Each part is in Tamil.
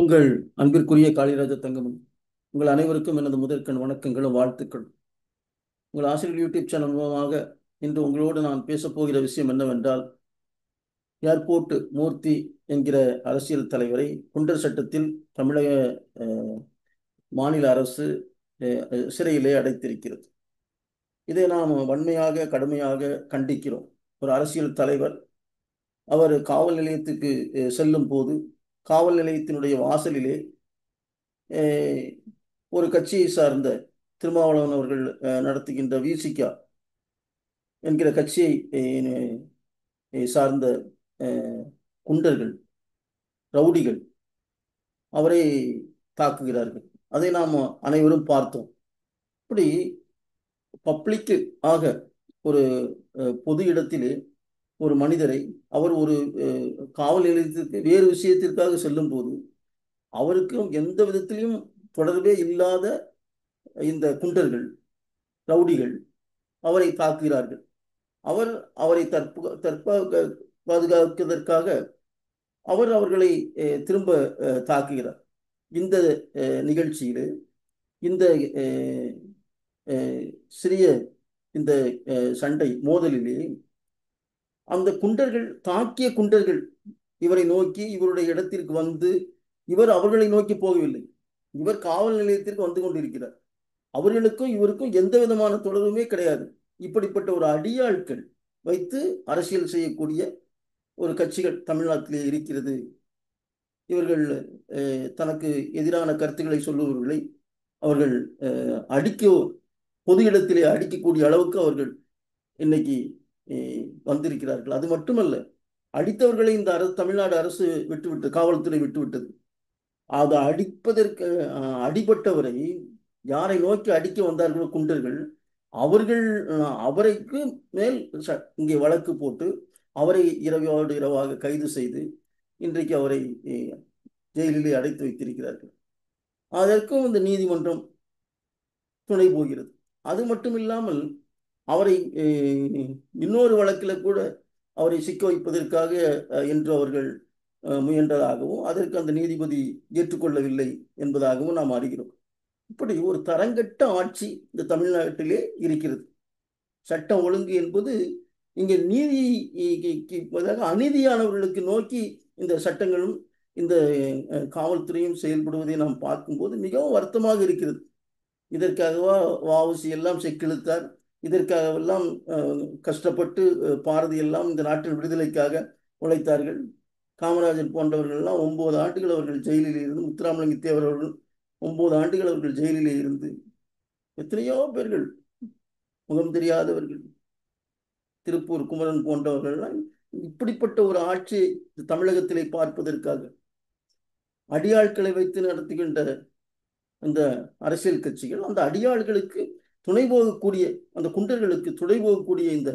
உங்கள் அன்பிற்குரிய காளிராஜ தங்கமணி, உங்கள் அனைவருக்கும் எனது முதற்கண் வணக்கங்களும் வாழ்த்துக்களும். உங்கள் ஆசிரியர் யூடியூப் சேனல் மூலமாக இன்று உங்களோடு நான் பேசப்போகிற விஷயம் என்னவென்றால், ஏர்போர்ட் மூர்த்தி என்கிற அரசியல் தலைவரை குண்டர் சட்டத்தில் தமிழக அஹ், மாநில அரசு சிறையிலே அடைத்திருக்கிறது. இதை நாம் வன்மையாக கடுமையாக கண்டிக்கிறோம். ஒரு அரசியல் தலைவர் அவர் காவல் நிலையத்துக்கு செல்லும் போது காவல் நிலையத்தினுடைய வாசலிலே அஹ், ஒரு கட்சியை சார்ந்த திருமாவளவன் அவர்கள் நடத்துகின்ற விசிகா என்கிற கட்சியை சார்ந்த அஹ், குண்டர்கள், ரவுடிகள் அவரை தாக்குகிறார்கள். அதை நாம் அனைவரும் பார்த்தோம். இப்படி பப்ளிக்கு ஆக ஒரு பொது இடத்திலே ஒரு மனிதரை அவர் ஒரு காவல் நிலையத்திற்கு வேறு விஷயத்திற்காக செல்லும் போது அவருக்கும் எந்த விதத்திலையும் தொடர்பே இல்லாத இந்த குண்டர்கள், ரவுடிகள் அவரை தாக்குகிறார்கள். அவர் அவரை பாதுகாப்பதற்காக அவர்களை திரும்ப தாக்குகிறார். இந்த நிகழ்ச்சியில் இந்த அஹ், அஹ், சிறிய இந்த சண்டை மோதலிலே அந்த குண்டர்கள், தாக்கிய குண்டர்கள் இவரை நோக்கி இவருடைய இடத்திற்கு வந்து, இவர் அவர்களை நோக்கி போகவில்லை, இவர் காவல் நிலையத்திற்கு வந்து கொண்டிருக்கிறார். அவர்களுக்கும் இவருக்கும் எந்த விதமான தொடர்புமே கிடையாது. இப்படிப்பட்ட ஒரு அடியாட்கள் வைத்து அரசியல் செய்யக்கூடிய ஒரு கட்சிகள் தமிழ்நாட்டிலே இருக்கிறது. இவர்கள் தனக்கு எதிரான கருத்துக்களை சொல்லுபவர்களை அவர்கள் அடிக்க, பொது இடத்திலே அடிக்கக்கூடிய அளவுக்கு அவர்கள் இன்னைக்கு வந்திருக்கிறார்கள். அது மட்டுமல்ல, அடித்தவர்களை இந்த அரசு, தமிழ்நாடு அரசு விட்டுவிட்டு, காவல்துறை விட்டுவிட்டது. அதை அடிப்பதற்கு அடிபட்டவரை யாரை நோக்கி அடிக்க வந்தார்களோ குண்டர்கள், அவர்கள் அவருக்கு மேல் இங்கே வழக்கு போட்டு அவரை இரவோடு இரவாக கைது செய்து இன்றைக்கு அவரை ஜெயிலிலே அடைத்து வைத்திருக்கிறார்கள். அதற்கும் இந்த நீதிமன்றம் துணை போகிறது. அது மட்டும் இல்லாமல் அவரை இன்னொரு வழக்கில் கூட அவரை சிக்க வைப்பதற்காக என்று அவர்கள் முயன்றதாகவும் அதற்கு அந்த நீதிபதி ஏற்றுக்கொள்ளவில்லை என்பதாகவும் நாம் அறிகிறோம். இப்படி ஒரு தரங்கட்ட ஆட்சி இந்த தமிழ்நாட்டிலே இருக்கிறது. சட்டம் ஒழுங்கு என்பது இங்கே அநீதியானவர்களுக்கு நோக்கி இந்த சட்டங்களும் இந்த காவல்துறையும் செயல்படுவதை நாம் பார்க்கும்போது மிகவும் வருத்தமாக இருக்கிறது. இதற்காகவா வஉசி எல்லாம் செக்கிழுத்தார்? இதற்காகவெல்லாம் கஷ்டப்பட்டு பாரதி எல்லாம் இந்த நாட்டின் விடுதலைக்காக உழைத்தார்கள். காமராஜர் போன்றவர்கள் எல்லாம் 9 ஆண்டுகள் அவர்கள் ஜெயிலில் இருந்து, முத்துராமலிங்க தேவர் அவர்கள் 9 ஆண்டுகள் அவர்கள் ஜெயிலிலே இருந்து, எத்தனையோ பேர்கள், முகம் தெரியாதவர்கள், திருப்பூர் குமரன் போன்றவர்கள் எல்லாம் இப்படிப்பட்ட ஒரு ஆட்சியை தமிழகத்திலே பார்ப்பதற்காக அடியாட்களை வைத்து நடத்துகின்ற இந்த அரசியல் கட்சிகள், அந்த அடியாள்களுக்கு துணை போகக்கூடிய, அந்த குண்டர்களுக்கு துணை போகக்கூடிய இந்த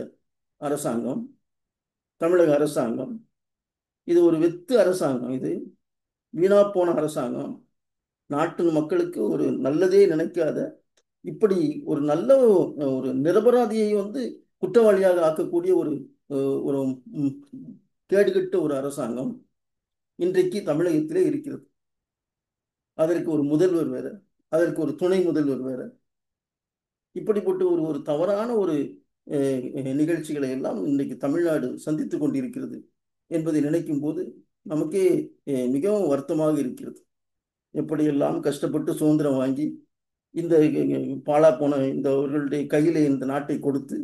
அரசாங்கம், தமிழக அரசாங்கம், இது ஒரு வெத்து அரசாங்கம். இது வீணா போன அரசாங்கம். நாட்டு மக்களுக்கு ஒரு நல்லதே நினைக்காத, இப்படி ஒரு நல்ல ஒரு நிரபராதியை குற்றவாளியாக ஆக்கக்கூடிய ஒரு ஒரு கேடுகட்ட ஒரு அரசாங்கம் இன்றைக்கு தமிழகத்திலே இருக்கிறது. அதற்கு ஒரு முதல்வர் வேற, அதற்கு ஒரு துணை முதல்வர் வேற. இப்படிப்பட்ட ஒரு ஒரு தவறான ஒரு நிகழ்ச்சிகளை எல்லாம் இன்றைக்கு தமிழ்நாடு சந்தித்து கொண்டிருக்கிறது என்பதை நினைக்கும் போது நமக்கே மிகவும் வருத்தமாக இருக்கிறது. எப்படியெல்லாம் கஷ்டப்பட்டு சுதந்திரம் வாங்கி இந்த பாழா போன இந்த அவர்களுடைய கையிலே இந்த நாட்டை கொடுத்து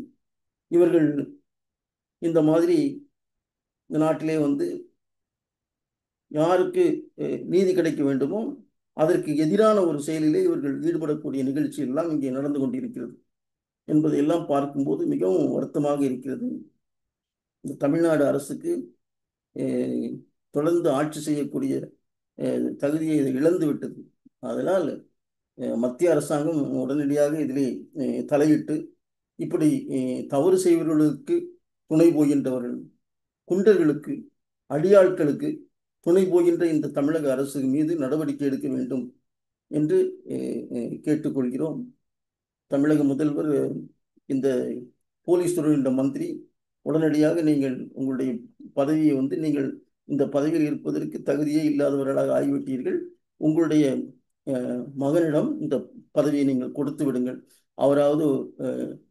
இவர்கள் இந்த மாதிரி இந்த நாட்டிலே யாருக்கு நீதி கிடைக்க வேண்டுமோ அதற்கு எதிரான ஒரு செயலிலே இவர்கள் ஈடுபடக்கூடிய நிகழ்ச்சி எல்லாம் இங்கே நடந்து கொண்டிருக்கிறது என்பதை எல்லாம் பார்க்கும்போது மிகவும் வருத்தமாக இருக்கிறது. இந்த தமிழ்நாடு அரசுக்கு தொடர்ந்து ஆட்சி செய்யக்கூடிய தகுதியை இழந்து விட்டது. அதனால் மத்திய அரசாங்கம் உடனடியாக இதிலே தலையிட்டு இப்படி தவறு செய்வர்களுக்கு துணை போகின்றவர்கள், குண்டர்களுக்கு, அடியாட்களுக்கு துணை போகின்ற இந்த தமிழக அரசு மீது நடவடிக்கை எடுக்க வேண்டும் என்று கேட்டுக்கொள்கிறோம். தமிழக முதல்வர், இந்த போலீஸ் துறையின் மந்திரி, உடனடியாக நீங்கள் உங்களுடைய பதவியை நீங்கள் இந்த பதவியில் இருப்பதற்கு தகுதியே இல்லாதவர்களாக ஆகிவிட்டீர்கள். உங்களுடைய மகனிடம் இந்த பதவியை நீங்கள் கொடுத்து விடுங்கள். அவராவது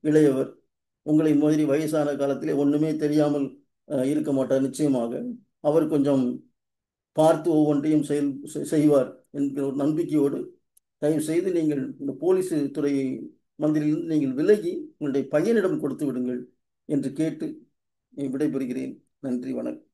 இளையவர், உங்களை மாதிரி வயசான காலத்திலே ஒண்ணுமே தெரியாமல் இருக்க மாட்டார். நிச்சயமாக அவர் கொஞ்சம் பார்த்து ஒவ்வொன்றையும் செய்வார் என்கிற ஒரு நம்பிக்கையோடு தயவு செய்து நீங்கள் இந்த போலீஸ் துறை மந்திரியிலிருந்து நீங்கள் விலகி உங்களுடைய பையனிடம் கொடுத்து விடுங்கள் என்று கேட்டு விடைபெறுகிறேன். நன்றி, வணக்கம்.